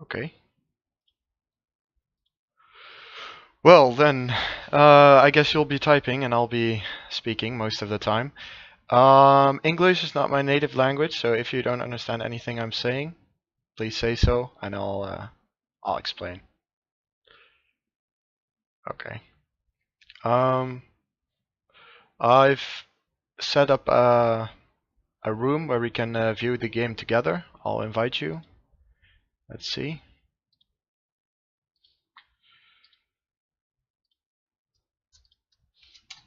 Okay. Well, then, I guess you'll be typing and I'll be speaking most of the time. English is not my native language, so if you don't understand anything I'm saying, please say so, and I'll explain. Okay. Um, I've set up a room where we can view the game together. I'll invite you. Let's see.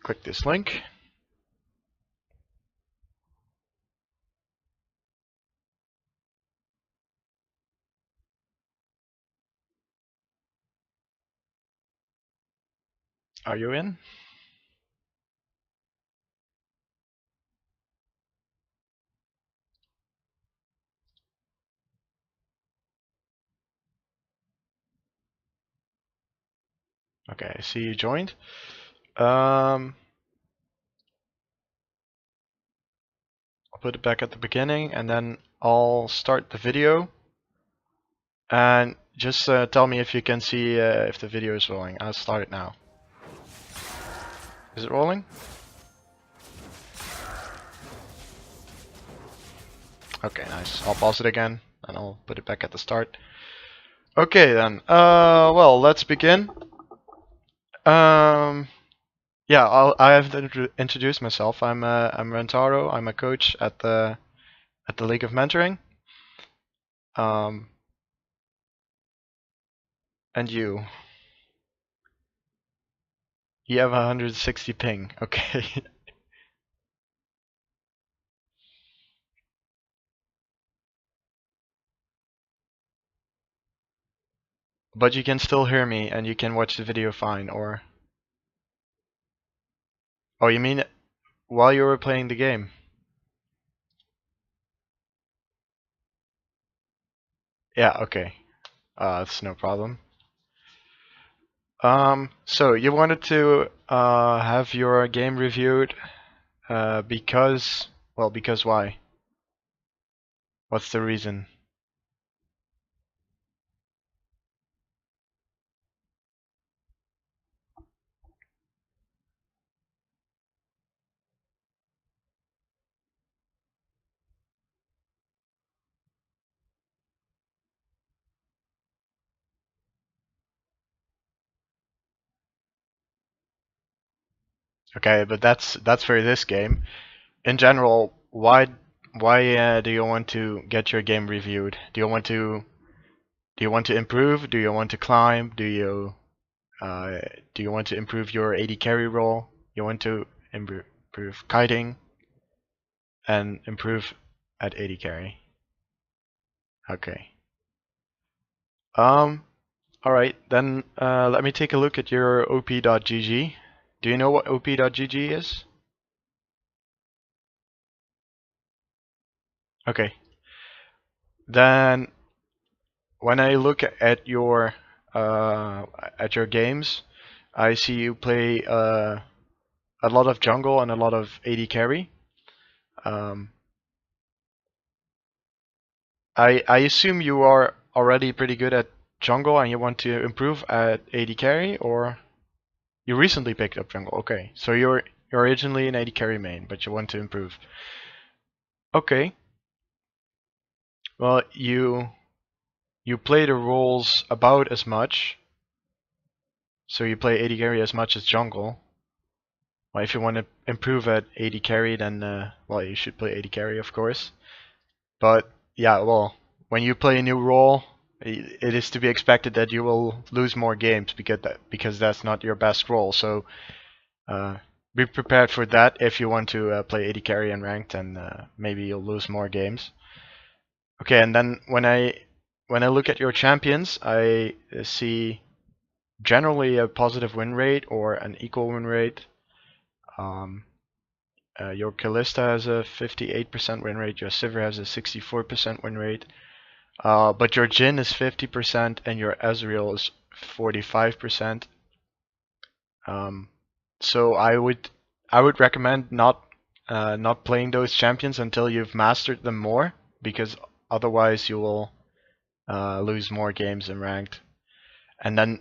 Click this link. Are you in? Okay, I see you joined. I'll put it back at the beginning and then I'll start the video. And just tell me if you can see if the video is rolling. I'll start it now. Is it rolling? Okay, nice. I'll pause it again and I'll put it back at the start. Okay then. Well, let's begin. Yeah, I have to introduce myself. I'm Rentaro. I'm a coach at the League of Mentoring. And you have 160 ping. Okay. But you can still hear me and you can watch the video fine, or oh, you mean while you were playing the game? Yeah, okay. That's no problem. So you wanted to have your game reviewed because, well, because why? What's the reason? Okay, but that's for this game. In general, why do you want to get your game reviewed? Do you want to improve? Do you want to climb? Uh, do you want to improve your AD carry role? You want to improve kiting and improve at AD carry. Okay. All right, then let me take a look at your op.gg. Do you know what op.gg is? Okay. Then when I look uh, at your games, I see you play a lot of jungle and a lot of AD carry. Um, I assume you are already pretty good at jungle and you want to improve at AD carry, or you recently picked up jungle. Okay, so you're originally an AD carry main, but you want to improve. Okay. Well, you play the roles about as much, so you play AD carry as much as jungle. Well, if you want to improve at AD carry, then well, you should play AD carry, of course. But yeah, well, when you play a new role, it is to be expected that you will lose more games because that's not your best role. So be prepared for that if you want to play AD carry and ranked, and maybe you'll lose more games. Okay, and then when I look at your champions, I see generally a positive win rate or an equal win rate. Um, your Kalista has a 58% win rate, your Sivir has a 64% win rate, but your Jhin is 50% and your Ezreal is 45%. So I would recommend not playing those champions until you've mastered them more, because otherwise you will lose more games in ranked. And then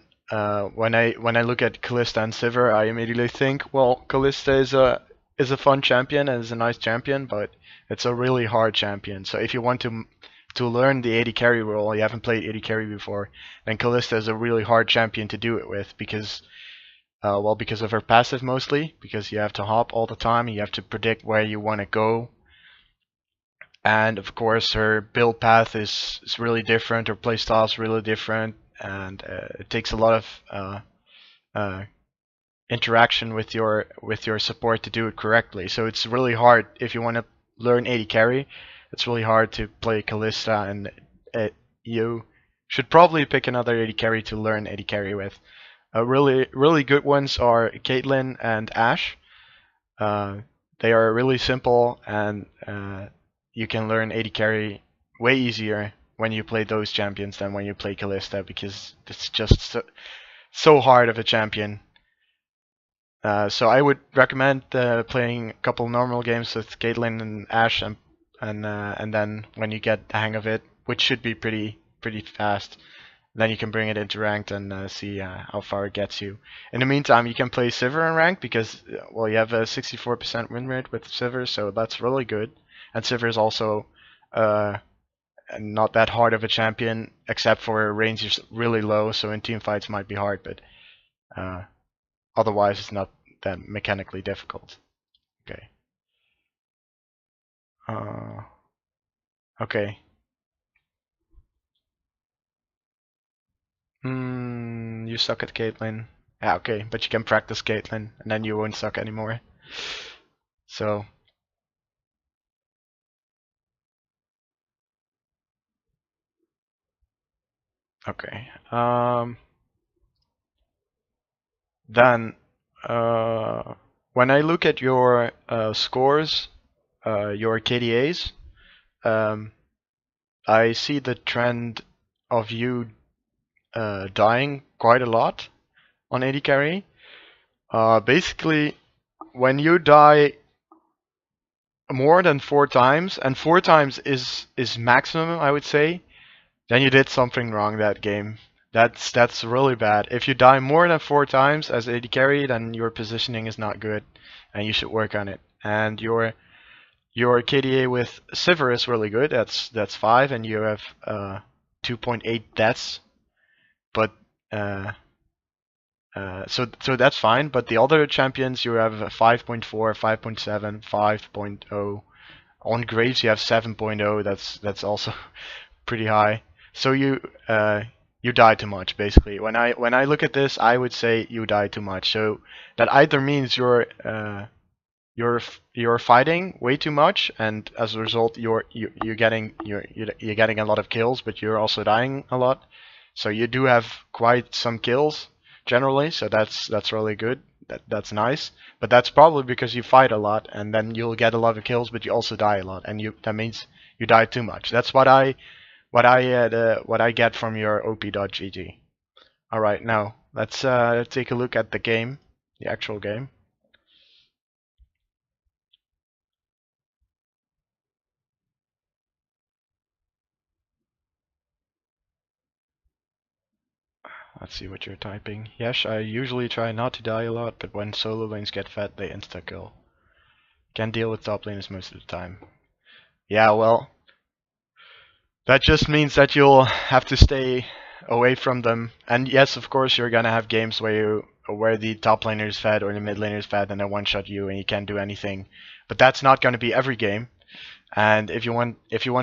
when I look at Kalista and Sivir, I immediately think, well, Kalista is a fun champion and is a nice champion, but it's a really hard champion. So if you want to learn the AD carry role, you haven't played AD carry before, then Kalista is a really hard champion to do it with because because of her passive mostly, because you have to hop all the time, you have to predict where you want to go, and of course her build path is really different, her playstyle is really different, and it takes a lot of interaction with your support to do it correctly. So it's really hard if you want to learn AD carry. It's really hard to play Kalista, and you should probably pick another AD carry to learn AD carry with. Really good ones are Caitlyn and Ashe. They are really simple, and you can learn AD carry way easier when you play those champions than when you play Kalista, because it's just so hard of a champion. So I would recommend playing a couple normal games with Caitlyn and Ashe, and then when you get the hang of it, which should be pretty fast, then you can bring it into ranked and see how far it gets you. In the meantime, you can play Sivir in ranked because, well, you have a 64% win rate with Sivir, so that's really good. And Sivir is also not that hard of a champion, except for range is really low, so in team fights might be hard, but otherwise it's not that mechanically difficult. Okay. Okay. You suck at Caitlyn. Yeah, okay, but you can practice Caitlyn, and then you won't suck anymore. So, okay. Then, when I look at your scores, your KDAs, I see the trend of you dying quite a lot on AD carry. Basically, when you die more than 4 times, and 4 times is maximum, I would say, then you did something wrong that game. That's really bad. If you die more than 4 times as AD carry, then your positioning is not good, and you should work on it. And your KDA with Sivir is really good. That's 5, and you have 2.8 deaths. But so that's fine. But the other champions, you have 5.4, 5.7, 5.0. On Graves you have 7.0. That's also pretty high. So you die too much basically. When I look at this, I would say you die too much. So that either means you're fighting way too much, and as a result you're getting a lot of kills, but you're also dying a lot. So you do have quite some kills generally. So that's really good. That's nice. But that's probably because you fight a lot, and then you'll get a lot of kills, but you also die a lot, and that means you die too much. That's what I get from your op.gg. All right, now let's take a look at the game, the actual game. Let's see what you're typing. Yes, I usually try not to die a lot, but when solo lanes get fed, they insta-kill. Can deal with top laners most of the time. Yeah, well, that just means that you'll have to stay away from them. And yes, of course, you're gonna have games where the top laner is fed or the mid laner is fed and they one-shot you and you can't do anything. But that's not gonna be every game. And if you want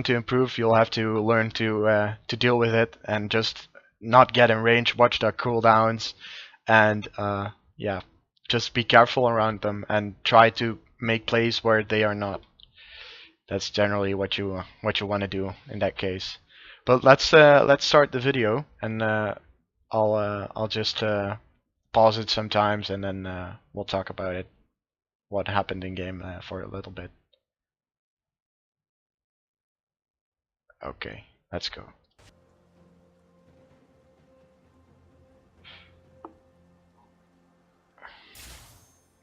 to improve, you'll have to learn to deal with it and just not get in range, watch their cooldowns, and yeah, just be careful around them and try to make plays where they are not. That's generally what you want to do in that case. But let's start the video, and I'll just pause it sometimes, and then we'll talk about it, what happened in game for a little bit. Okay, let's go.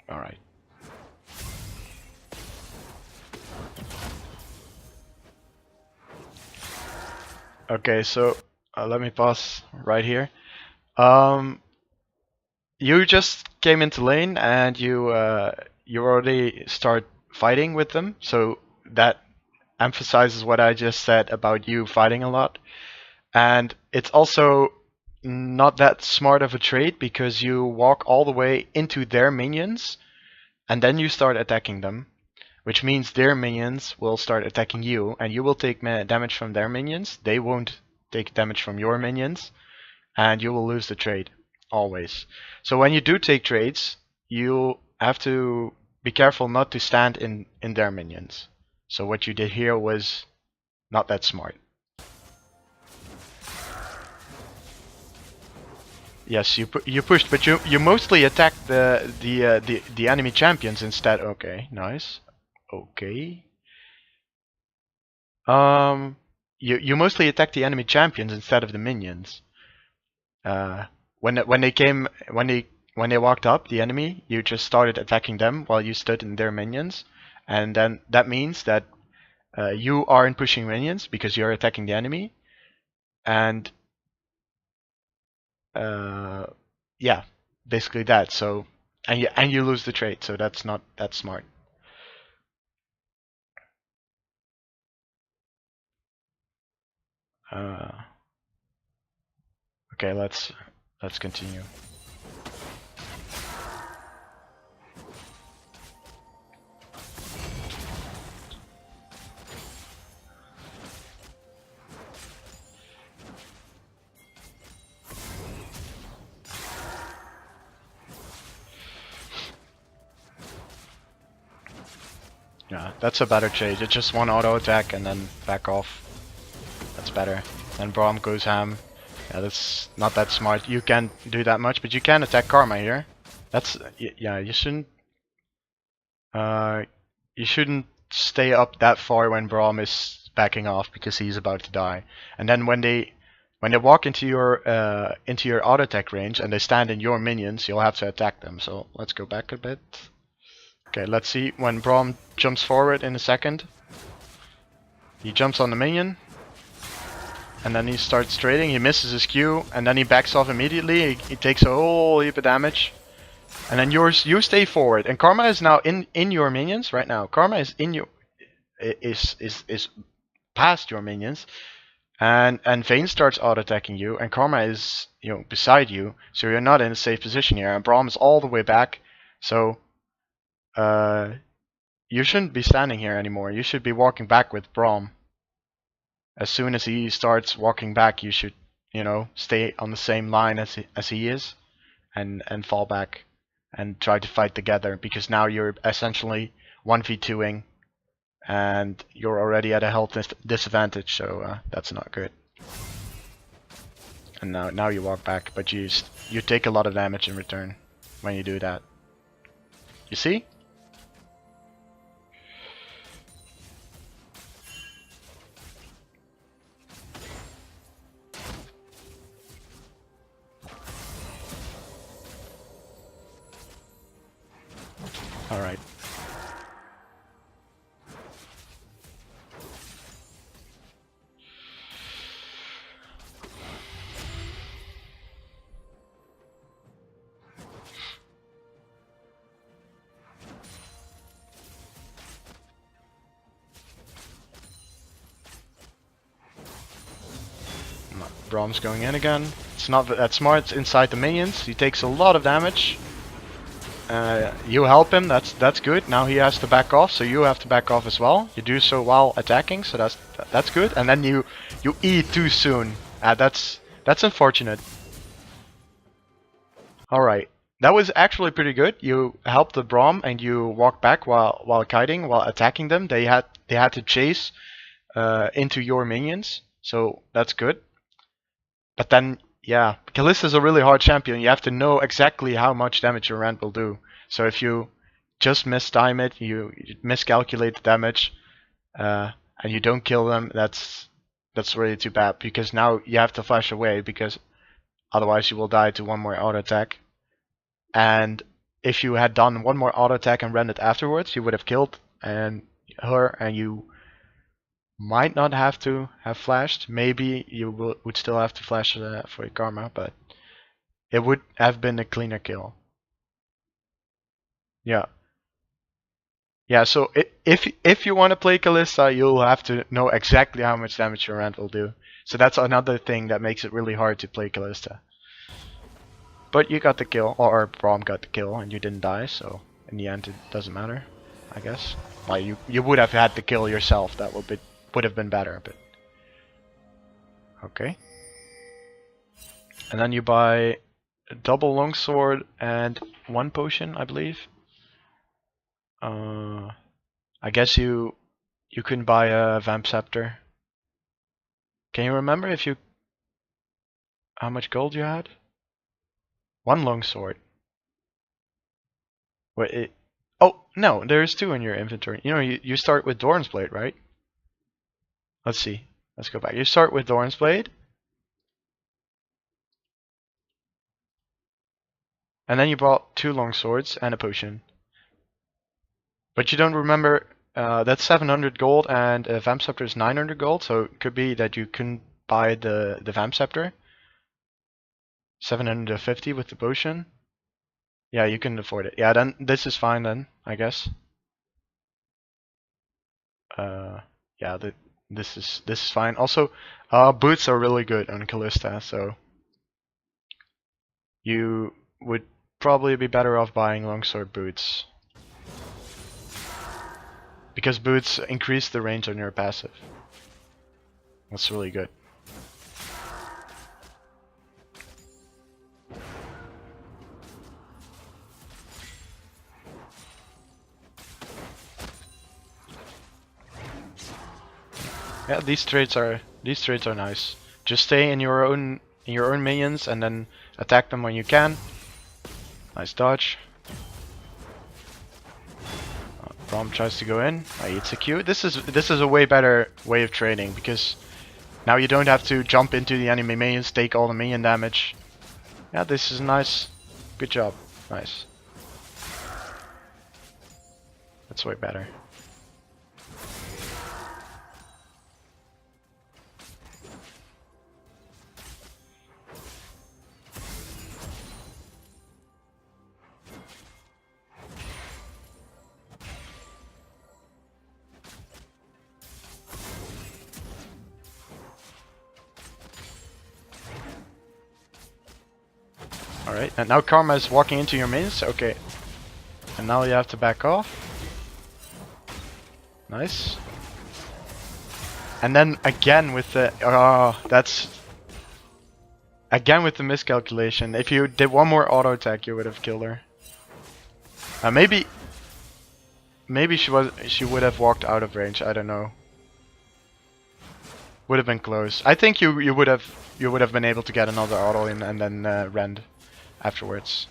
All right. Okay, so Let me pause right here. Um, you just came into lane and you already start fighting with them, so that emphasizes what I just said about you fighting a lot. And it's also not that smart of a trade because you walk all the way into their minions and then you start attacking them, which means their minions will start attacking you and you will take damage from their minions. They won't take damage from your minions and you will lose the trade always. So when you do take trades, you have to be careful not to stand in their minions. So what you did here was not that smart. Yes, you pushed, but you mostly attacked the enemy champions instead. Okay, nice. Okay. Um, you mostly attacked the enemy champions instead of the minions. Uh, when they came when they walked up the enemy, you just started attacking them while you stood in their minions, and then that means that you aren't pushing minions because you're attacking the enemy, and yeah, basically that. So and you lose the trade, so that's not that smart. Uh, okay, let's continue. Yeah, that's a better trade. It's just one auto attack and then back off. That's better. Then Braum goes ham. Yeah, that's not that smart. You can't do that much, but you can attack Karma here. That's yeah. Uh, you shouldn't stay up that far when Braum is backing off because he's about to die. And then when they walk into your auto attack range and they stand in your minions, you'll have to attack them. So let's go back a bit. Okay, let's see when Braum jumps forward in a second. He jumps on the minion. And then he starts trading, he misses his Q, and then he backs off immediately, he takes a whole heap of damage. And then you stay forward, and Karma is now in your minions right now. Karma is in your is past your minions, and Vayne starts auto attacking you, and Karma is beside you, so you're not in a safe position here. And Braum is all the way back, so you shouldn't be standing here anymore. You should be walking back with Braum. As soon as he starts walking back, you should, stay on the same line as he is, and fall back, and try to fight together. Because now you're essentially 1v2ing, and you're already at a health disadvantage. So that's not good. And now you walk back, but you take a lot of damage in return when you do that. You see? Alright. Braum's going in again. It's not that smart. It's inside the minions. He takes a lot of damage. You help him. That's good. Now he has to back off, so you have to back off as well. You do so while attacking, so that's good. And then you eat too soon. That's unfortunate. All right, that was actually pretty good. You helped the Braum and you walked back while kiting, while attacking them. They had to chase into your minions, so that's good. But then, yeah, Kalista is a really hard champion. You have to know exactly how much damage your rend will do. So if you just mistime it, you miscalculate the damage, and you don't kill them, that's really too bad. Because now you have to flash away, because otherwise you will die to one more auto attack. And if you had done one more auto attack and rendered afterwards, you would have killed her, and you might not have to have flashed. Maybe you would still have to flash for your karma, but it would have been a cleaner kill. Yeah. Yeah, so if you want to play Kalista, you'll have to know exactly how much damage your rend will do. So that's another thing that makes it really hard to play Kalista. But you got the kill, or Braum got the kill, and you didn't die, so in the end it doesn't matter, I guess. Well, you would have had the kill yourself, that would have been better, but... Okay. And then you buy a double longsword and 1 potion, I believe. I guess you couldn't buy a Vamp Scepter. Can you remember if you how much gold you had? 1 longsword. Wait, oh no, there's 2 in your inventory. You know, you start with Doran's Blade, right? Let's see. Let's go back. You start with Doran's Blade, and then you bought 2 longswords and a potion. But you don't remember. That's 700 gold, and a Vamp Scepter is 900 gold. So it could be that you couldn't buy the Vamp Scepter. 750 with the potion. Yeah, you can afford it. Yeah, then this is fine then, I guess. Yeah, this is fine. Also, boots are really good on Kalista, so you would probably be better off buying longsword boots, because boots increase the range on your passive. That's really good. Yeah, these trades are nice. Just stay in your own minions and then attack them when you can. Nice dodge. Braum tries to go in. He hits a Q. This is a way better way of trading, because now you don't have to jump into the enemy minions, take all the minion damage. Yeah, this is nice. Good job. Nice. That's way better. Alright, and now Karma is walking into your minions. Okay. And now you have to back off. Nice. And then again with the... Oh, that's... Again with the miscalculation. If you did one more auto attack, you would have killed her. Maybe she would have walked out of range. I don't know. Would have been close. I think you would have been able to get another auto in and then rend afterwards.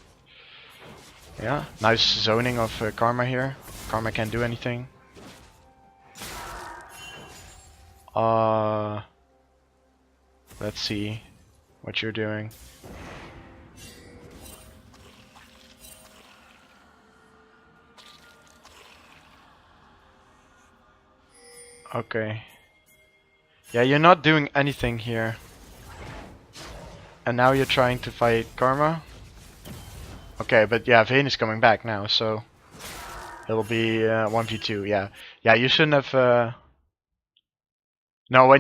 Yeah, nice zoning of Karma here. Karma can't do anything. Let's see what you're doing. Okay. Yeah, you're not doing anything here. And now you're trying to fight Karma. Okay, but yeah, Vayne is coming back now, so it'll be 1v2. Yeah, yeah. You shouldn't have. No,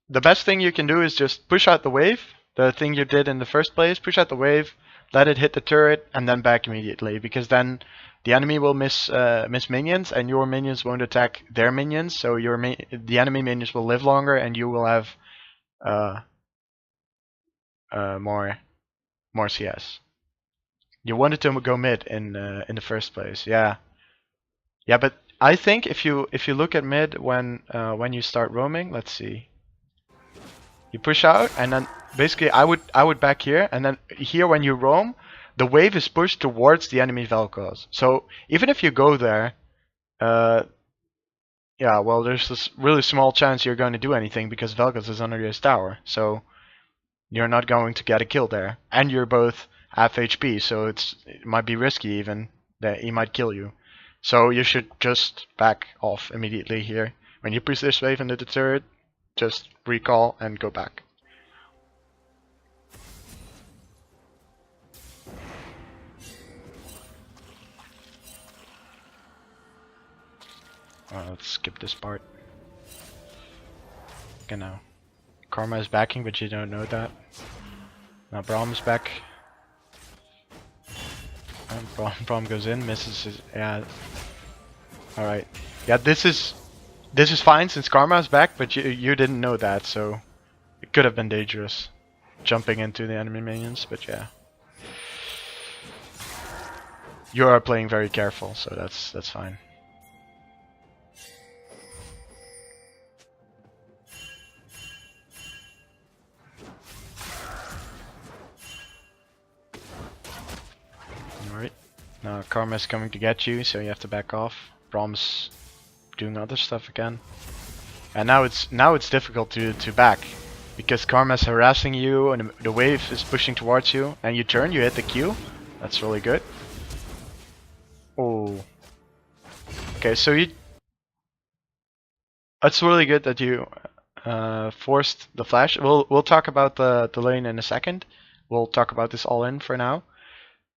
the best thing you can do is just push out the wave. The thing you did in the first place. Push out the wave, let it hit the turret, and then back immediately. Because then the enemy will miss minions, and your minions won't attack their minions. So the enemy minions will live longer, and you will have more CS. You wanted to go mid in the first place, yeah. Yeah, but I think if you look at mid when you start roaming, let's see. You push out, and then basically I would back here, and then here when you roam, the wave is pushed towards the enemy Vel'Koz. So even if you go there, yeah, well, there's this really small chance you're going to do anything because Vel'Koz is under his tower. So you're not going to get a kill there, and you're both half HP, so it might be risky even that he might kill you. So you should just back off immediately here When you push this wave into the turret, just recall and go back. Let's skip this part. Okay, now Karma is backing, but you don't know that. Now Braum is back. And Braum goes in, misses his, yeah. Alright. Yeah, this is fine since Karma is back, but you didn't know that, so it could have been dangerous. Jumping into the enemy minions, but yeah. You are playing very careful, so that's fine. Alright. Now Karma is coming to get you, so you have to back off. Braum's doing other stuff again. And now it's difficult to back. Because Karma's harassing you and the wave is pushing towards you, and you turn, you hit the Q. That's really good. Oh. Okay, so it's really good that you forced the flash. We'll talk about the lane in a second. We'll talk about this all in for now.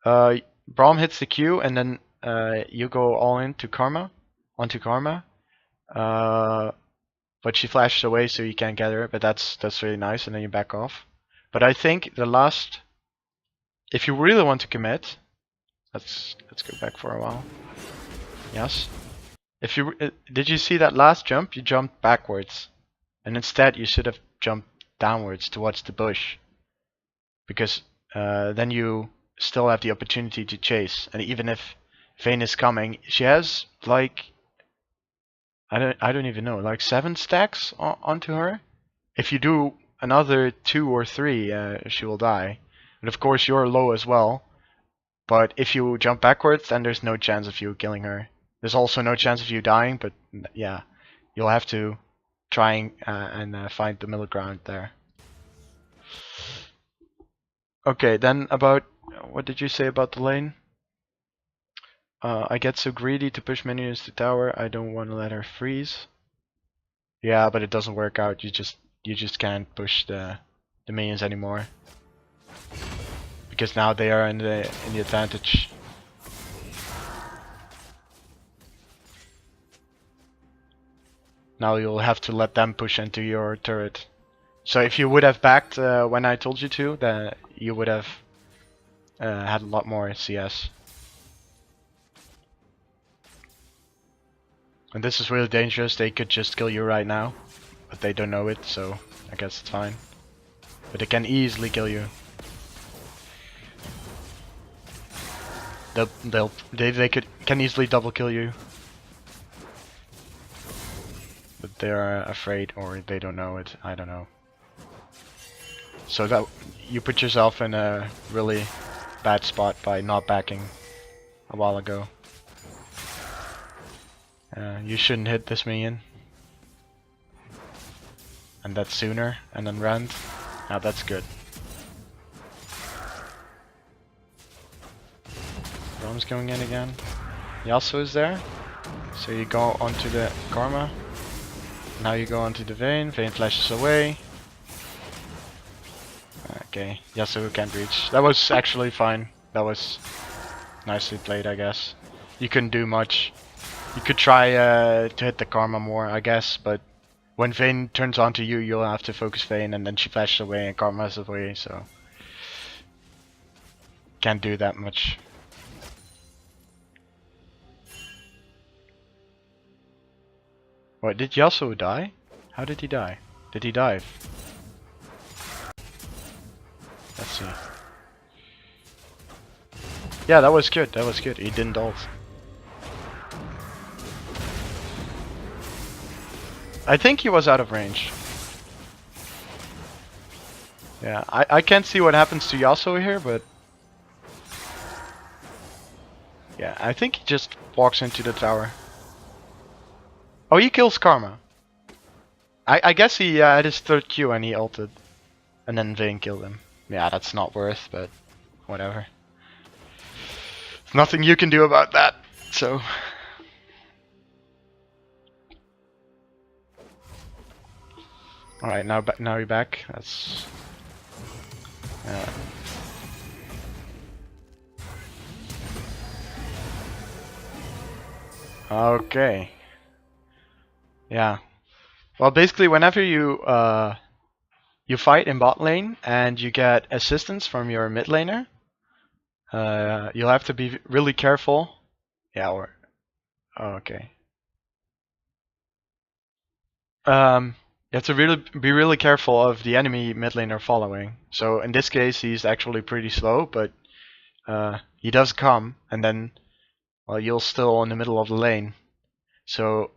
Braum hits the Q, and then you go all in to Karma, onto Karma. But she flashes away, so you can't get her. But that's really nice, and then you back off. But I think the last, if you really want to commit, let's go back for a while. Yes. If you did you see that last jump? You jumped backwards, and instead you should have jumped downwards towards the bush, because then you still have the opportunity to chase. And even if Vayne is coming, she has like I don't even know, like 7 stacks onto her. If you do another 2 or 3, she will die. And of course you're low as well. But if you jump backwards, then there's no chance of you killing her. There's also no chance of you dying, but yeah, you'll have to try and find the middle ground there. Okay, then about, what did you say about the lane? I get so greedy to push minions to tower, I don't want to let her freeze. Yeah, but it doesn't work out. You just can't push the minions anymore. Because now they are in the advantage. Now you'll have to let them push into your turret. So if you would have backed when I told you to, then you would have had a lot more CS. And this is really dangerous. They could just kill you right now, but they don't know it, so I guess it's fine. But they can easily kill you. They can easily double kill you. But they're afraid, or they don't know it. I don't know. So that you put yourself in a really bad spot by not backing a while ago. You shouldn't hit this minion. And that sooner, and then run. Now that's good. Braum's going in again. Yasuo is there. So you go onto the Karma. Now you go onto the Vayne. Vayne flashes away. Okay, Yasuo can't reach. That was actually fine. That was nicely played, I guess. You couldn't do much. You could try to hit the Karma more, I guess, but when Vayne turns onto you, you'll have to focus Vayne, and then she flashes away and Karma's away, so can't do that much. What, did Yasuo die? How did he die? Did he dive? Let's see. Yeah, that was good, that was good. He didn't ult. I think he was out of range. Yeah, I can't see what happens to Yasuo here, but yeah, I think he just walks into the tower. Oh, he kills Karma. I guess he had his 3rd Q and he ulted. And then Vayne killed him. Yeah, that's not worth, but whatever. There's nothing you can do about that, so... All right, now you're back. That's okay. Yeah. Well, basically, whenever you fight in bot lane and you get assistance from your mid laner, you'll have to be really careful. Yeah. Okay. You have to be really careful of the enemy mid laner following. So in this case, he's actually pretty slow, but he does come, and then well, you're still in the middle of the lane. So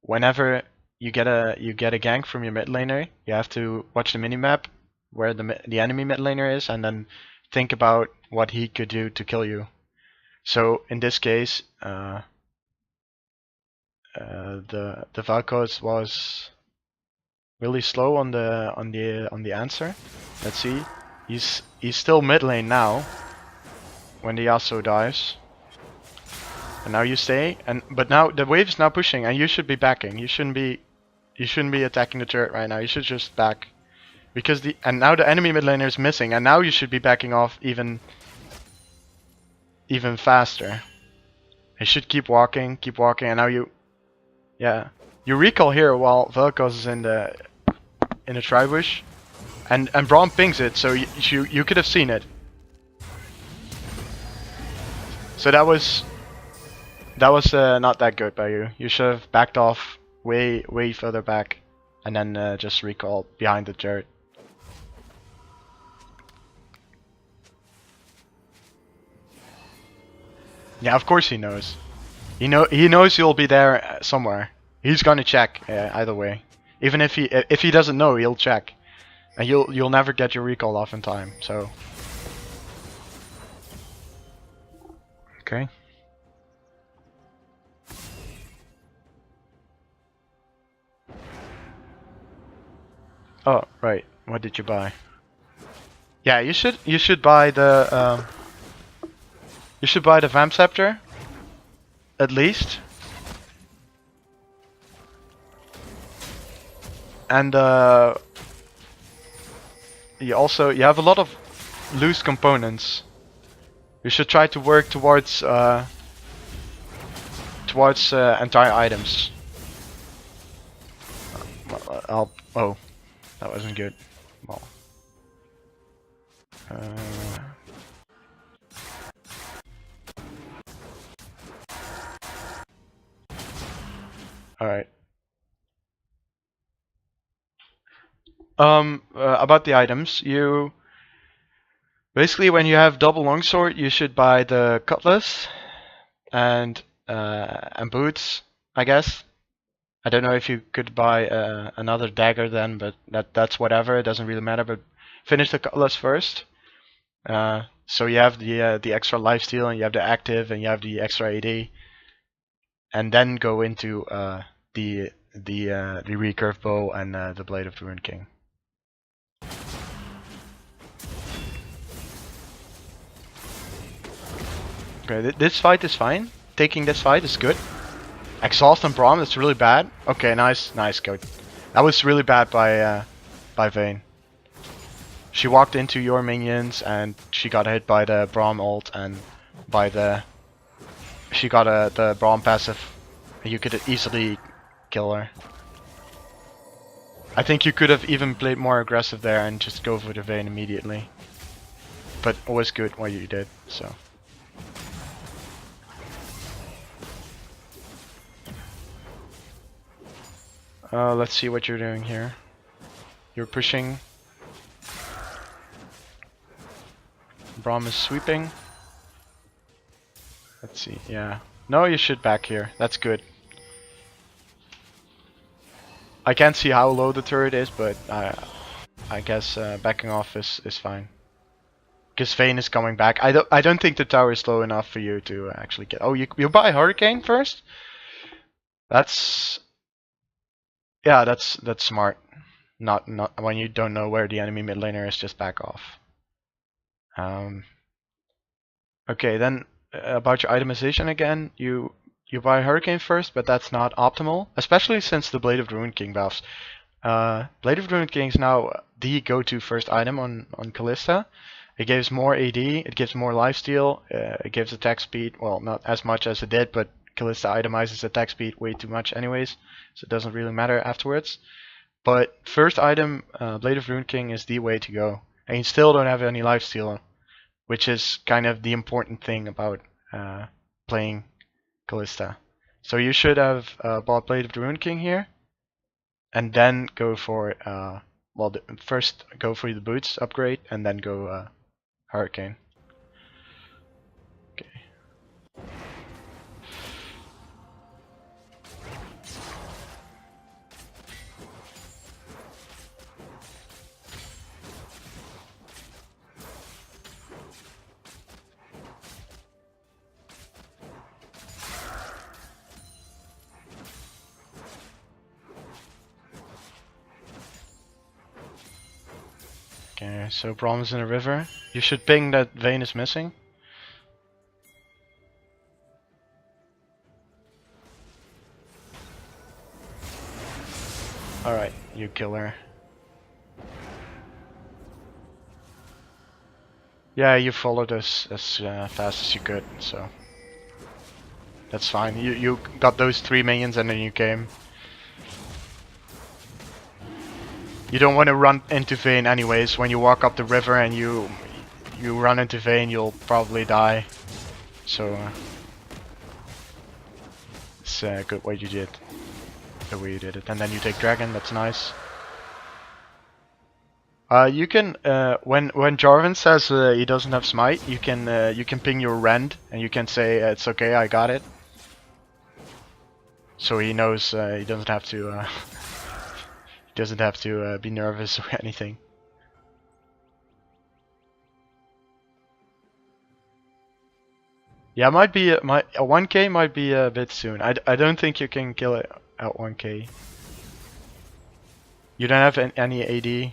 whenever you get a gank from your mid laner, you have to watch the minimap where the enemy mid laner is, and then think about what he could do to kill you. So in this case, the Valkos was really slow on the answer. Let's see, he's still mid lane now when the Yasuo dies. And now you stay, but now the wave is now pushing, and you should be backing. You shouldn't be attacking the turret right now. You should just back, because now the enemy mid laner is missing, and now you should be backing off even faster. You should keep walking, and now you recall here while Vel'Koz is in the tri-bush, and Braum pings it, so you could have seen it. So that was not that good by you. You should have backed off way further back, and then just recall behind the turret. Yeah, of course he knows. He knows you'll be there somewhere. He's gonna check either way. Even if he doesn't know, he'll check, and you'll never get your recall off in time. So okay. Oh right, what did you buy? Yeah, you should buy the Vamp Scepter at least. And you have a lot of loose components. You should try to work towards entire items. Oh, that wasn't good. Well, all right. About the items, you basically, when you have double longsword, you should buy the cutlass and boots, I guess. I don't know if you could buy another dagger then, but that's whatever. It doesn't really matter. But finish the cutlass first. So you have the extra lifesteal, and you have the active, and you have the extra AD, and then go into the recurve bow and the blade of the Rune King. Okay, this fight is fine. Taking this fight is good. Exhaust and Braum, that's really bad. Okay, nice, good. That was really bad by Vayne. She walked into your minions and she got hit by the Braum ult and she got the Braum passive. You could easily kill her. I think you could have even played more aggressive there and just go for the Vayne immediately. But always good what you did, so. Let's see what you're doing here. You're pushing. Braum is sweeping. Let's see, yeah. No, you should back here. That's good. I can't see how low the turret is, but I guess backing off is fine. Because Vayne is coming back. I don't think the tower is low enough for you to actually get. Oh, you buy Hurricane first? That's smart. Not when you don't know where the enemy mid laner is, just back off. Okay, then about your itemization again, you buy Hurricane first, but that's not optimal, especially since the Blade of the Rune King buffs. Blade of the Ruined King is now the go-to first item on Kalista. It gives more AD, it gives more lifesteal, it gives attack speed, well, not as much as it did, but Kalista itemizes attack speed way too much anyways, so it doesn't really matter afterwards. But first item, Blade of the Ruined King is the way to go. And you still don't have any lifesteal, which is kind of the important thing about playing Kalista. So you should have bought Blade of the Ruined King here, and then go for first go for the boots upgrade, and then go Hurricane. Okay. Okay, so problems in the river. You should ping that Vayne is missing. Alright, you kill her. Yeah, you followed us as fast as you could, so that's fine. You got those 3 minions and then you came. You don't want to run into Vayne anyways. When you walk up the river and you run into Vayne, you'll probably die. So it's a good way you did. The way you did it, and then you take dragon. That's nice. You can when Jarvan says he doesn't have smite, you can ping your rend and you can say it's okay, I got it. So he knows he doesn't have to be nervous or anything. Yeah, might be a 1k might be a bit soon. I don't think you can kill it at 1k. You don't have any AD.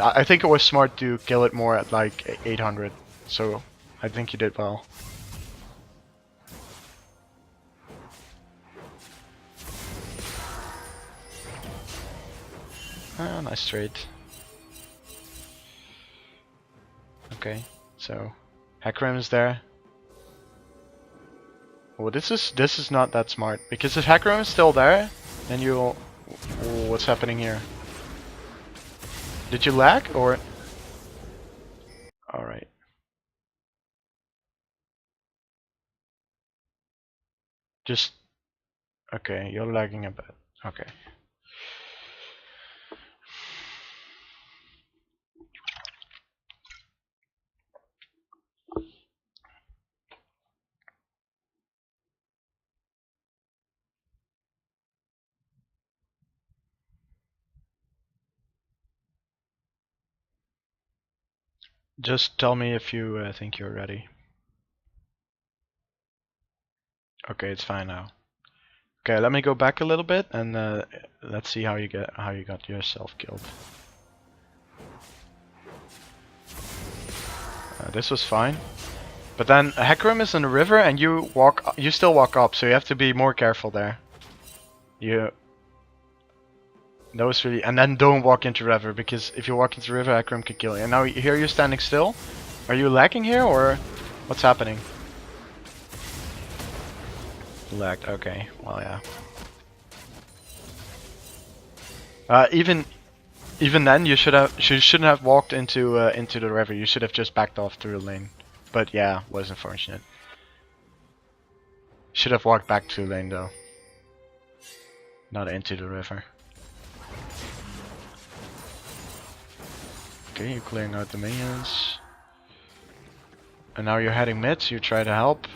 I think it was smart to kill it more at like 800. So I think you did well. Ah, nice trade. Okay, so Hecarim is there. Oh, this is not that smart, because if Hecarim is still there, then you'll... Oh, what's happening here? Did you lag or? Alright. Just... Okay, you're lagging a bit. Okay. Just tell me if you think you're ready. Okay, it's fine now. Okay, let me go back a little bit and let's see how you got yourself killed. This was fine, but then Hecarim is in the river and you still walk up, so you have to be more careful there. That was really, and then don't walk into river, because if you walk into river, Hecarim could kill you. And now here you're standing still. Are you lagging here or what's happening? Lagged. Okay. Well, yeah. Even then, you shouldn't have walked into the river. You should have just backed off through the lane. But yeah, was unfortunate. Should have walked back to the lane though, not into the river. Okay, you're clearing out the minions. And now you're heading mid, so you try to help.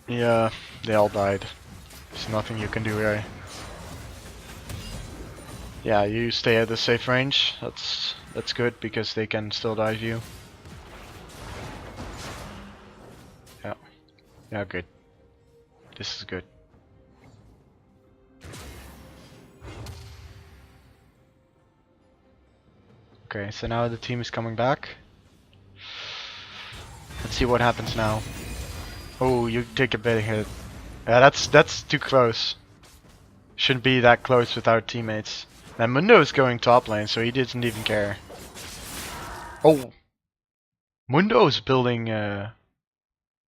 Yeah, they all died. There's nothing you can do here. Yeah, you stay at the safe range. That's good, because they can still dive you. Yeah. Yeah, good. This is good. Okay, so now the team is coming back. Let's see what happens now. Oh, you take a big hit. Yeah, that's too close. Shouldn't be that close with our teammates. And Mundo is going top lane, so he doesn't even care. Oh! Mundo is building,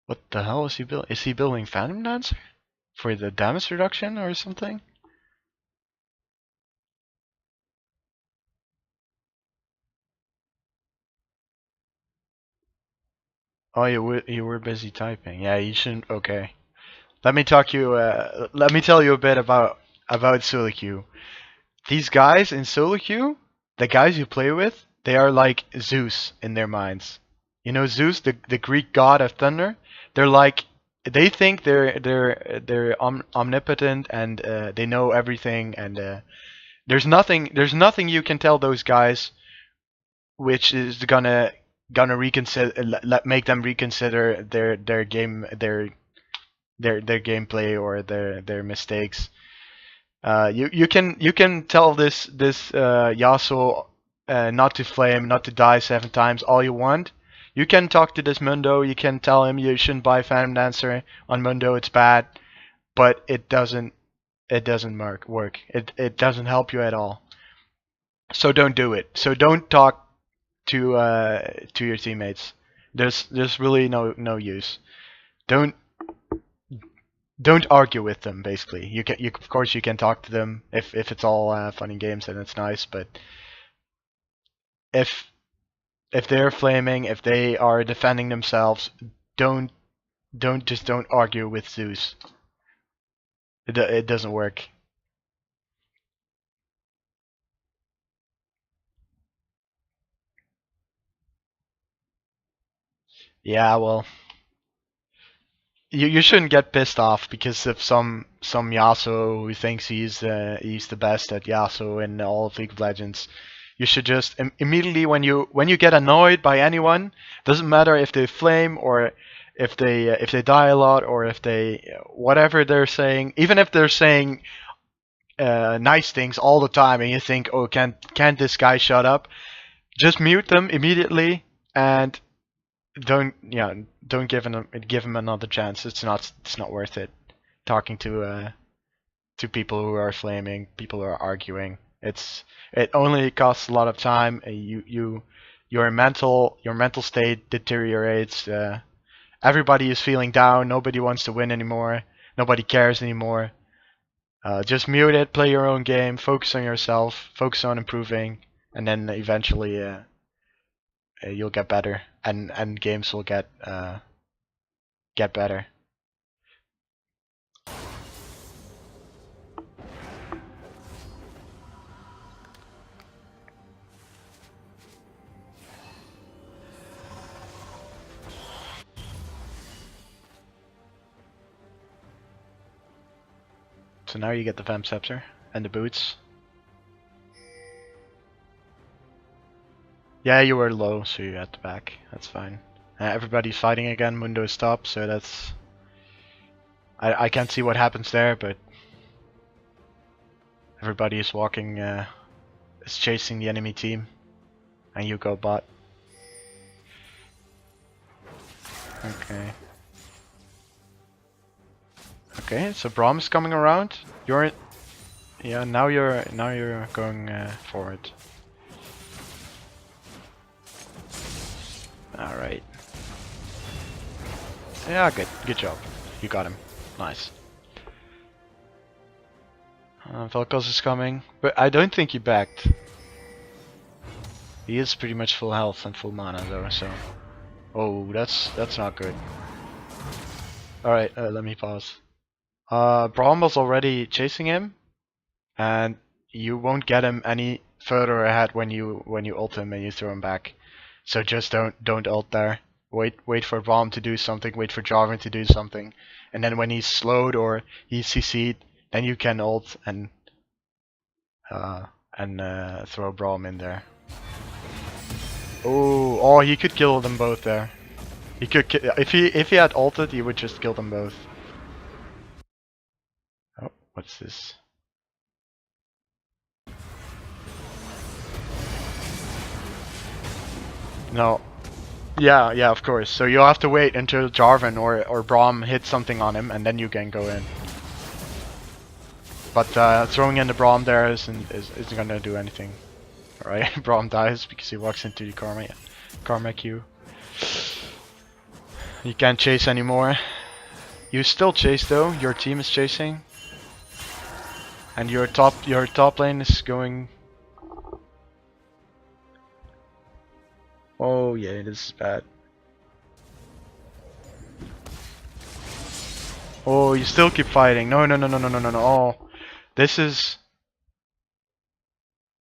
what the hell is he building? Is he building Phantom Dancer? For the damage reduction or something? Oh, you were busy typing. Yeah, you shouldn't. Okay. Let me talk you. Let me tell you a bit about solo queue. These guys in solo queue, the guys you play with, they are like Zeus in their minds. You know Zeus, the Greek god of thunder. They're like they think they're omnipotent and they know everything and there's nothing you can tell those guys which is gonna reconsider make them reconsider their game their gameplay or their mistakes. You can tell this Yasuo not to flame, not to die 7 times all you want. You can talk to this Mundo. You can tell him you shouldn't buy Phantom Dancer on Mundo. It's bad, but it doesn't work. It doesn't help you at all. So don't do it. So don't talk to your teammates. There's really no use. Don't don't argue with them. Basically, you of course you can talk to them if it's all fun and games and it's nice. But if if they're flaming, if they are defending themselves, don't don't argue with Zeus. It doesn't work. Yeah, well, you shouldn't get pissed off because of some Yasuo who thinks he's the best at Yasuo in all of League of Legends. You should just immediately when you get annoyed by anyone, doesn't matter if they flame or if they die a lot or if they whatever they're saying, even if they're saying nice things all the time and you think, oh, can't this guy shut up? Just mute them immediately and don't give him another chance. It's not worth it. Talking to people who are flaming, people who are arguing. It only costs a lot of time. Your mental state deteriorates. Everybody is feeling down. Nobody wants to win anymore. Nobody cares anymore. Just mute it. Play your own game. Focus on yourself. Focus on improving, and then eventually you'll get better, and games will get better. So now you get the Vamp Scepter and the boots. Yeah, you were low, so you had the back. That's fine. Everybody's fighting again. Mundo is stopped, so that's. I can't see what happens there, but everybody is walking. Is chasing the enemy team, and you go bot. Okay. Okay, so Braum is coming around. Yeah. Now you're going forward. All right. Yeah, good job. You got him. Nice. Vel'Koz is coming, but I don't think he backed. He is pretty much full health and full mana though, so. Oh, that's not good. All right, let me pause. Braum was already chasing him, and you won't get him any further ahead when you ult him and you throw him back. So just don't ult there. Wait for Braum to do something. Wait for Jarvan to do something, and then when he's slowed or he's CC'd, then you can ult and throw Braum in there. Oh, he could kill them both there. He could if he had ulted, he would just kill them both. Oh, what's this? No. Yeah, of course. So you'll have to wait until Jarvan or Braum hits something on him, and then you can go in. But throwing in the Braum there isn't gonna do anything. Alright, Braum dies because he walks into the Karma queue. You can't chase anymore. You still chase though, your team is chasing. And your top lane is going. Oh yeah, this is bad. Oh, you still keep fighting. No. Oh, this is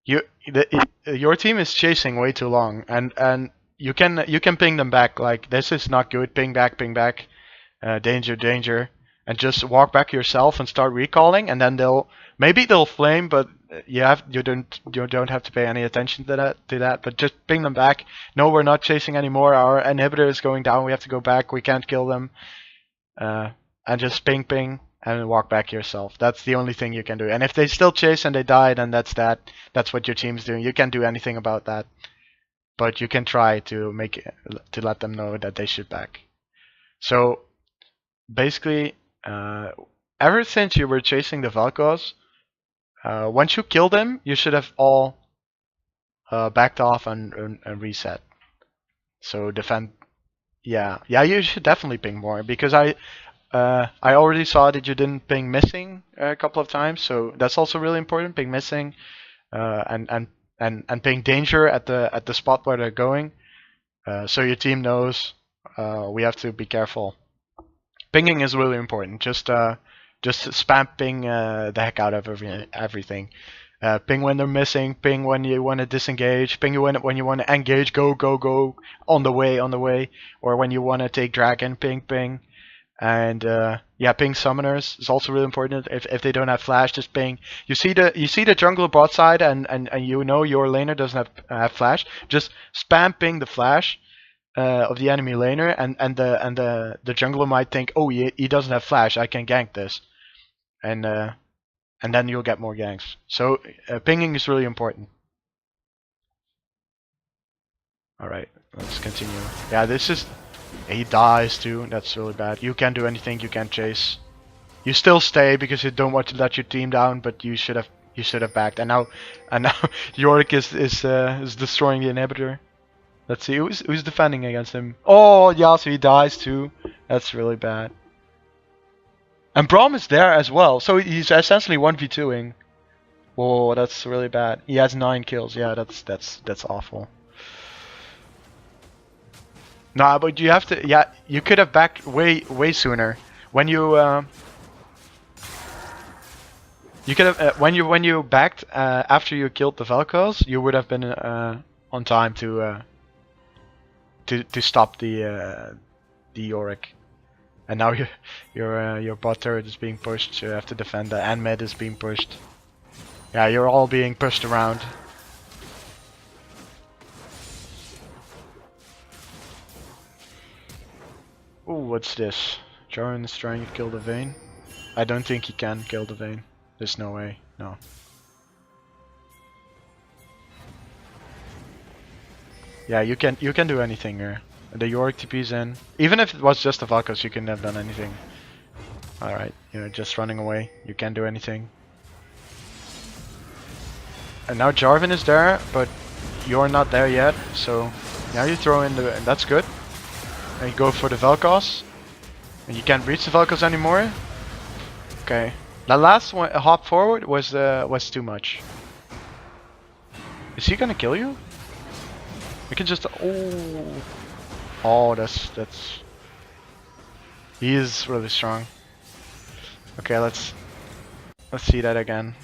your team is chasing way too long, and you can ping them back. Like, this is not good. Ping back. Danger, and just walk back yourself and start recalling, and then maybe they'll flame, but you don't have to pay any attention to that. But just ping them back. No, we're not chasing anymore. Our inhibitor is going down. We have to go back. We can't kill them. And just ping and walk back yourself. That's the only thing you can do. And if they still chase and they die, then that's that. That's what your team's doing. You can't do anything about that. But you can try to let them know that they should back. So basically, ever since you were chasing the Vel'Koz, once you kill them, you should have all backed off and reset. So defend. Yeah, you should definitely ping more, because I already saw that you didn't ping missing a couple of times, so that's also really important. Ping missing, and ping danger at the spot where they're going, so your team knows we have to be careful. Pinging is really important. Just spam ping the heck out of everything. Ping when they're missing. Ping when you want to disengage. Ping when you want to engage. Go on the way. Or when you want to take dragon. Ping. And yeah, ping summoners is also really important. If they don't have flash, just ping. You see the jungler bot side, and you know your laner doesn't have flash. Just spam ping the flash of the enemy laner, and the jungler might think, oh, he doesn't have flash, I can gank this, and then you'll get more ganks. So pinging is really important. All right, let's continue. Yeah, this is. He dies too. That's really bad. You can't do anything. You can't chase. You still stay because you don't want to let your team down, but you should have backed. And now Yorick is destroying the inhibitor. Let's see who's defending against him. Oh, yeah, so he dies too. That's really bad. And Braum is there as well, so he's essentially 1v2ing. Whoa, that's really bad. He has 9 kills. Yeah, that's awful. Nah, but you have to. Yeah, you could have backed way sooner. When you you could have when you backed after you killed the Vel'Koz, you would have been on time to stop the Yorick. And now your bot turret is being pushed, so you have to defend that. And mid is being pushed. Yeah, you're all being pushed around. Ooh, what's this? Jarvan is trying to kill the Vayne. I don't think he can kill the Vayne. There's no way. No. Yeah, you can do anything here. The Yorick TP's in. Even if it was just a Vel'Koz, you couldn't have done anything. Alright, you're just running away. You can't do anything. And now Jarvan is there, but you're not there yet. So now you throw in the. And that's good. And you go for the Vel'Koz. And you can't reach the Vel'Koz anymore. Okay. The last one, a hop forward was too much. Is he gonna kill you? We can just. Oh, that's. He is really strong. Okay, let's see that again.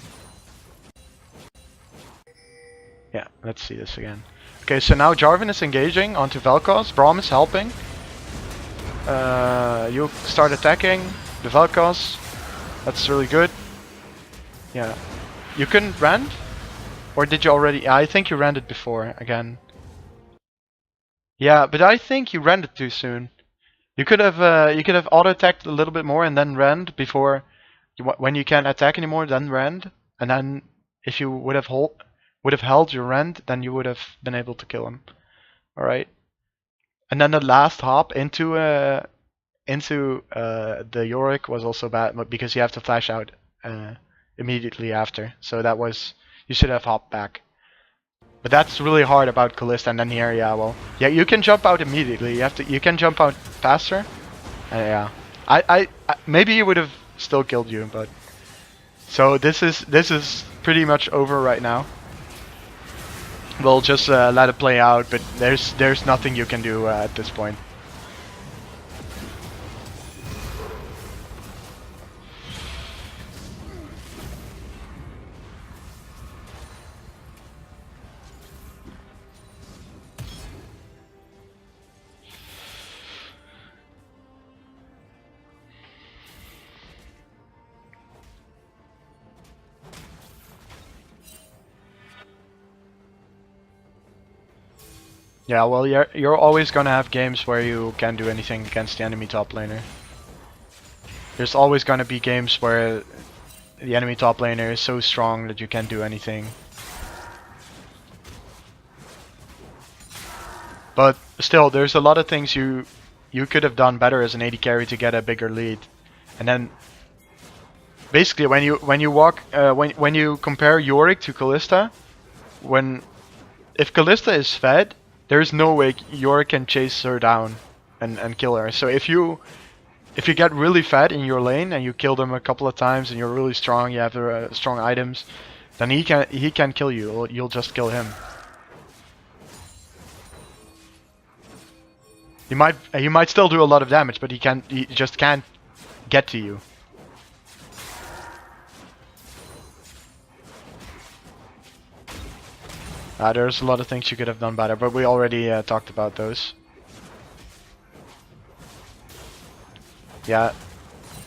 Yeah, let's see this again. Okay, so now Jarvan is engaging onto Vel'Koz. Braum is helping. You start attacking the Vel'Koz. That's really good. Yeah. You couldn't rend? Or did you already? Yeah, I think you rendered before again. Yeah, but I think you rendered too soon. You could have auto attacked a little bit more and then rend before when you can't attack anymore, then rend, and then if you would have held your rend, then you would have been able to kill him. All right. And then the last hop into the Yorick was also bad because you have to flash out immediately after. So that was, you should have hopped back. But that's really hard about Kalista. And then here, yeah, well, yeah, you can jump out immediately. You can jump out faster. Yeah, I maybe he would have still killed you, but so this is pretty much over right now. We'll just let it play out, but there's nothing you can do at this point. Yeah, well, you're always gonna have games where you can't do anything against the enemy top laner. There's always gonna be games where the enemy top laner is so strong that you can't do anything. But still, there's a lot of things you could have done better as an AD carry to get a bigger lead. And then basically when you compare Yorick to Kalista, if Kalista is fed, there's no way Yorick can chase her down and kill her. So if you get really fed in your lane and you kill them a couple of times and you're really strong, you have strong items, then he can kill you. You'll just kill him. He might still do a lot of damage, but he just can't get to you. There's a lot of things you could have done better, but we already talked about those. Yeah,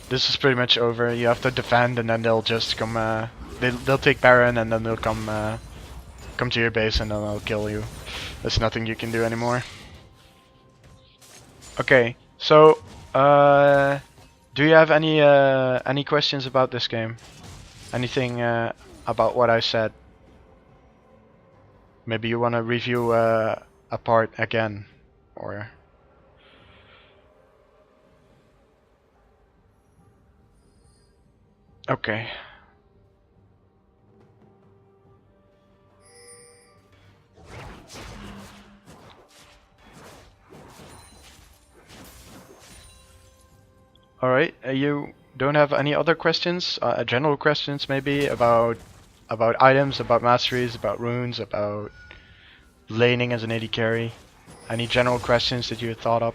this is pretty much over. You have to defend, and then they'll just come. They'll take Baron, and then they'll come to your base, and then they'll kill you. There's nothing you can do anymore. Okay, so do you have any questions about this game? Anything about what I said? Maybe you want to review a part again, or... Okay. Alright, you don't have any other questions? General questions maybe about items, about masteries, about runes, about laning as an AD carry? Any general questions that you had thought up?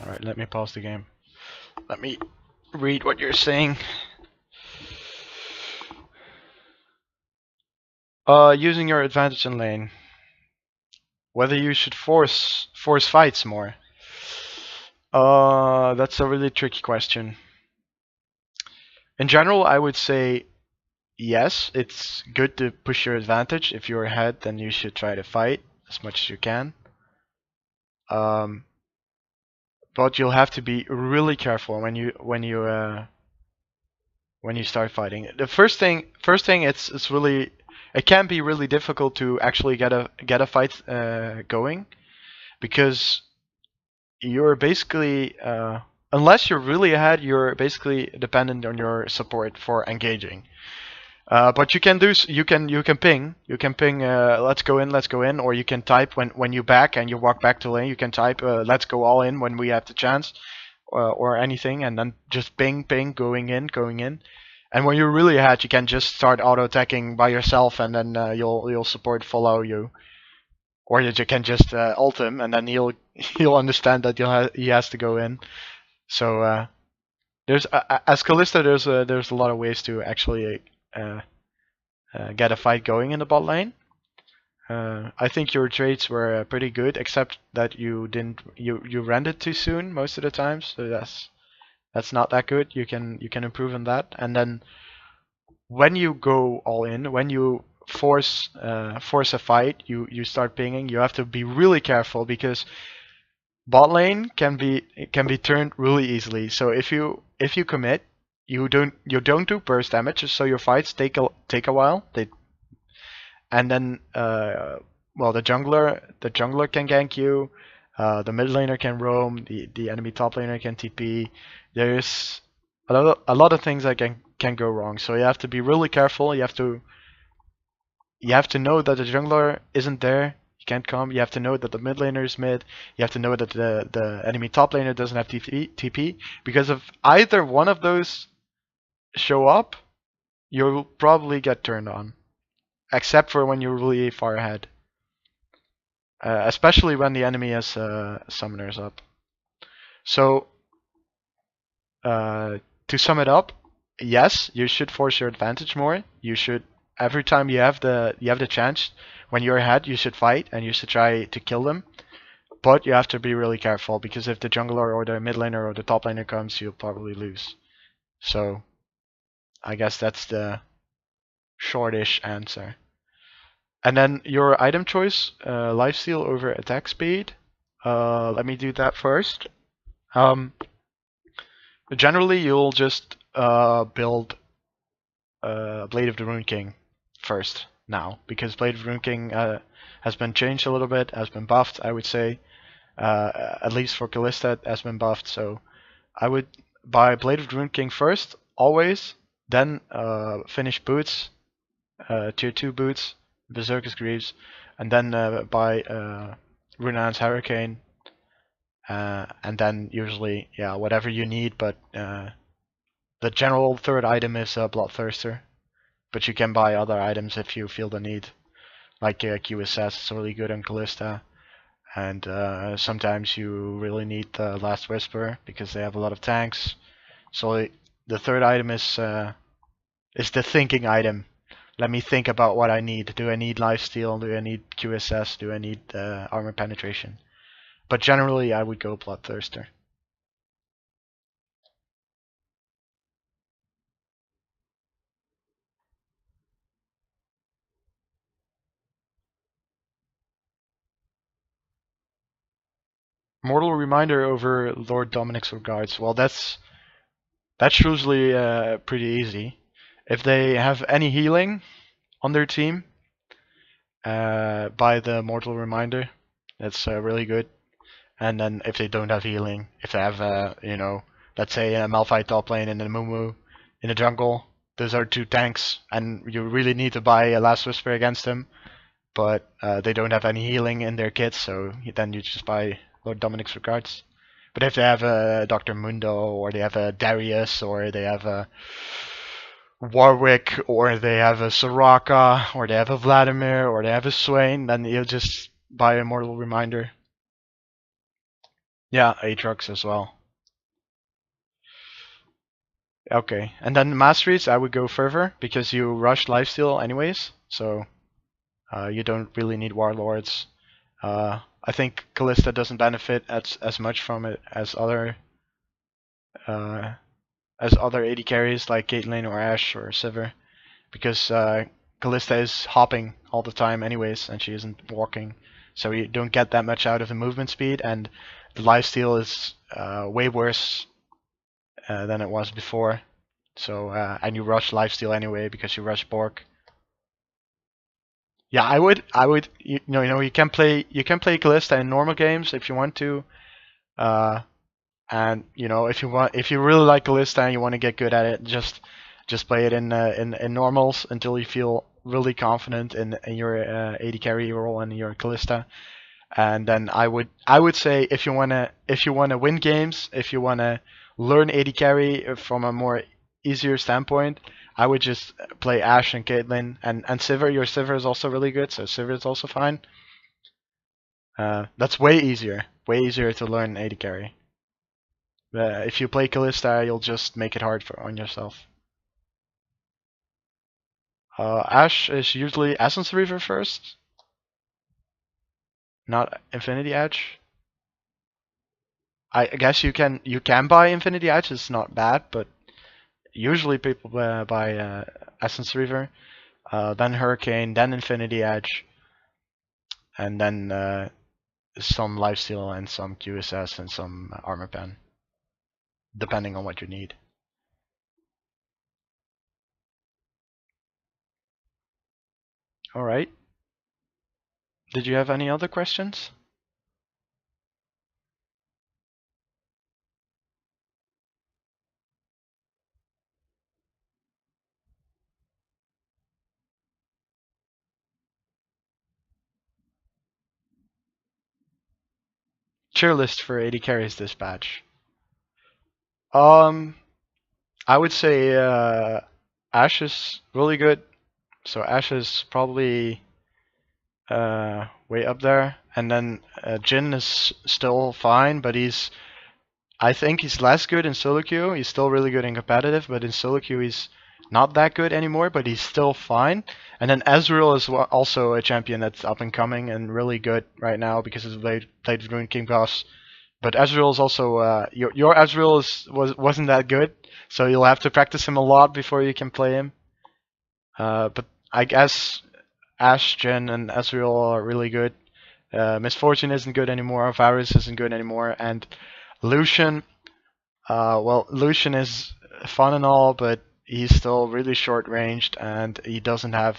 Alright, let me pause the game. Let me read what you're saying. Using your advantage in lane. Whether you should force fights more. That's a really tricky question. In general, I would say yes, it's good to push your advantage. If you're ahead, then you should try to fight as much as you can. But you'll have to be really careful when you start fighting. The first thing, it can be really difficult to actually get a fight going, because you're basically unless you're really ahead, you're basically dependent on your support for engaging. But you can ping, let's go in, or you can type when you back and you walk back to lane, you can type let's go all in when we have the chance, or anything, and then just ping, going in. And when you're really ahead, you can just start auto attacking by yourself, and then you'll support follow you, or you can just ult him, and then he'll understand that he has to go in. So there's as Kalista, there's a lot of ways to actually get a fight going in the bot lane. I think your trades were pretty good, except that you ran it too soon most of the time, so that's not that good. You can improve on that. And then when you go all in, when you force a fight, you start pinging. You have to be really careful, because bot lane can be turned really easily. So if you commit, you don't do burst damage, so your fights take a while. And then well, the jungler can gank you, the mid laner can roam, the enemy top laner can TP. There's a lot of things that can go wrong. So you have to be really careful. You have to know that the jungler isn't there. He can't come. You have to know that the mid laner is mid. You have to know that the enemy top laner doesn't have TP. Because if either one of those show up, you'll probably get turned on. Except for when you're really far ahead. Especially when the enemy has summoners up. So, to sum it up, yes, you should force your advantage more. You should, every time you have the chance, when you're ahead, you should fight and you should try to kill them. But you have to be really careful, because if the jungler or the mid laner or the top laner comes, you'll probably lose. So, I guess that's the shortish answer. And then your item choice, lifesteal over attack speed. Let me do that first. Generally, you'll just build Blade of the Rune King first now, because Blade of the Rune King has been changed a little bit, has been buffed, I would say. At least for Kalista, it has been buffed. So I would buy Blade of the Rune King first, always. Then finish boots, tier 2 boots, Berserker's Greaves, and then buy Runan's Hurricane, and then usually, yeah, whatever you need, but the general third item is Bloodthirster, but you can buy other items if you feel the need, like QSS is really good on Kalista, and sometimes you really need the Last Whisper because they have a lot of tanks. So the third item is the thinking item. Let me think about what I need. Do I need lifesteal? Do I need QSS? Do I need armor penetration? But generally, I would go Bloodthirster. Mortal Reminder over Lord Dominic's Regards. Well, that's usually pretty easy. If they have any healing on their team, buy the Mortal Reminder. That's really good. And then if they don't have healing, if they have, you know, let's say a Malphite top lane and a Mumu in the jungle, those are two tanks, and you really need to buy a Last Whisper against them. But they don't have any healing in their kits, so then you just buy Lord Dominic's Regards. But if they have a Dr. Mundo, or they have a Darius, or they have a Warwick, or they have a Soraka, or they have a Vladimir, or they have a Swain, then you just buy a Mortal Reminder. Yeah, Aatrox as well. Okay, and then Masteries, I would go Fervor, because you rush lifesteal anyways, so you don't really need Warlords. I think Kalista doesn't benefit as much from it as other AD carries like Caitlyn or Ashe or Sivir, because Kalista is hopping all the time anyways, and she isn't walking, so you don't get that much out of the movement speed, and the lifesteal is way worse than it was before. So and you rush lifesteal anyway because you rush Bork. Yeah, I would, you know, you can play Kalista in normal games if you want to, and you know, if you really like Kalista and you want to get good at it, just play it in normals until you feel really confident in your AD carry role and your Kalista. And then I would say if you wanna win games, if you wanna learn AD carry from a more easier standpoint, I would just play Ashe and Caitlyn and Sivir. Your Sivir is also really good, so Sivir is also fine. That's way easier to learn AD carry. If you play Kalista, you'll just make it hard on yourself. Ashe is usually Essence Reaver first, not Infinity Edge. I guess you can buy Infinity Edge. It's not bad, but usually people buy Essence Reaver, then Hurricane, then Infinity Edge, and then some lifesteal and some QSS and some armor pen, depending on what you need. All right. Did you have any other questions? Tier list for AD carries this patch. I would say Ashe is really good. So Ashe is probably way up there, and then Jhin is still fine, but I think he's less good in solo queue. He's still really good in competitive, but in solo queue he's not that good anymore, but he's still fine. And then Ezreal is also a champion that's up and coming and really good right now because he's played with Rune King Boss. But Ezreal is also your Ezreal wasn't that good, so you'll have to practice him a lot before you can play him. But I guess Ashe, Jhin, and Ezreal are really good. Misfortune isn't good anymore. Varus isn't good anymore, and Lucian. Well, Lucian is fun and all, but he's still really short ranged, and he doesn't have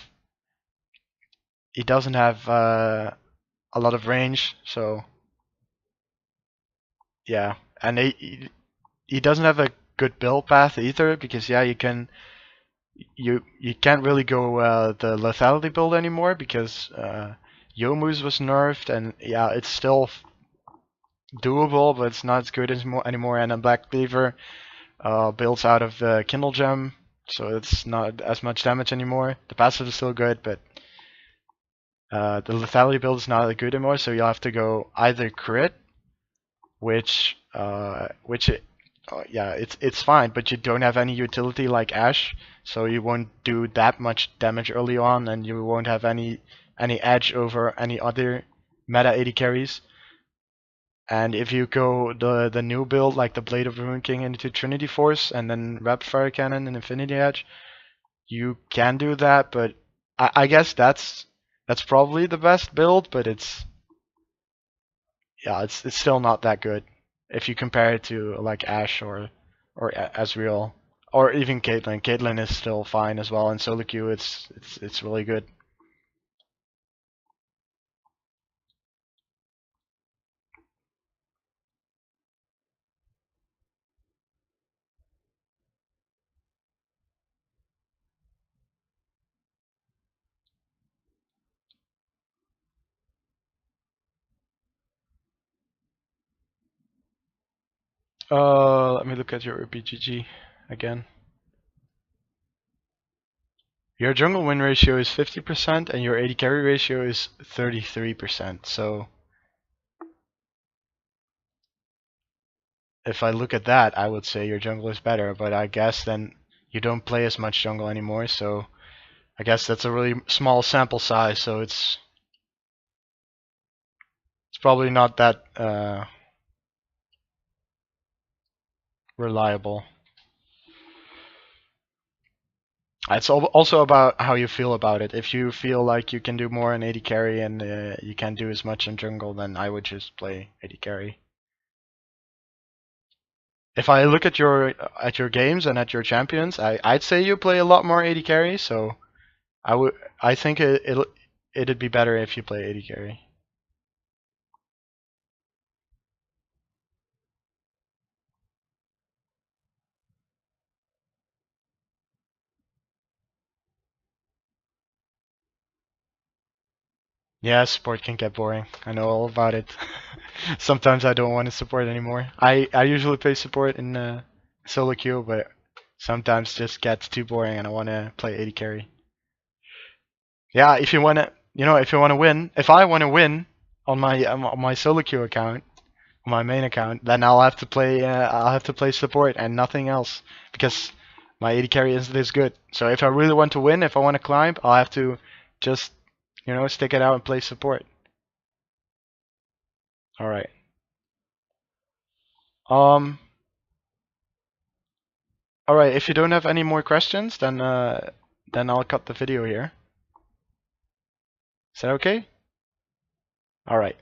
a lot of range. So yeah, and he doesn't have a good build path either, because yeah, you can't really go the lethality build anymore because Yomu's was nerfed, and yeah, it's still doable, but it's not as good anymore. And a Black Cleaver builds out of the Kindle Gem, so it's not as much damage anymore. The passive is still good, but the lethality build is not good anymore, so you'll have to go either crit, which yeah, it's fine, but you don't have any utility like Ashe, so you won't do that much damage early on, and you won't have any edge over any other meta AD carries. And if you go the new build, like the Blade of Ruin King into Trinity Force and then Rapid Fire Cannon and Infinity Edge, you can do that, but I guess that's probably the best build, but it's still not that good if you compare it to like Ashe or Ezreal or even Caitlyn. Caitlyn is still fine as well, and solo queue it's really good. Let me look at your RPGG again. Your jungle win ratio is 50% and your AD carry ratio is 33%. So if I look at that, I would say your jungle is better, but I guess then you don't play as much jungle anymore, so I guess that's a really small sample size, so it's probably not that reliable. It's also about how you feel about it. If you feel like you can do more in AD carry and you can't do as much in jungle, then I would just play AD carry. If I look at your games and at your champions, I'd say you play a lot more AD carry. So I think it'd be better if you play AD carry. Yeah, support can get boring. I know all about it. Sometimes I don't want to support anymore. I usually play support in solo queue, but sometimes just gets too boring and I want to play AD carry. Yeah, if you want to, if you want to win, if I want to win on my solo queue account, on my main account, then I'll have to play support and nothing else because my AD carry isn't this good. So if I really want to win, if I want to climb, I'll have to just stick it out and play support. All right. Um. All right. If you don't have any more questions, then I'll cut the video here. Is that okay? All right.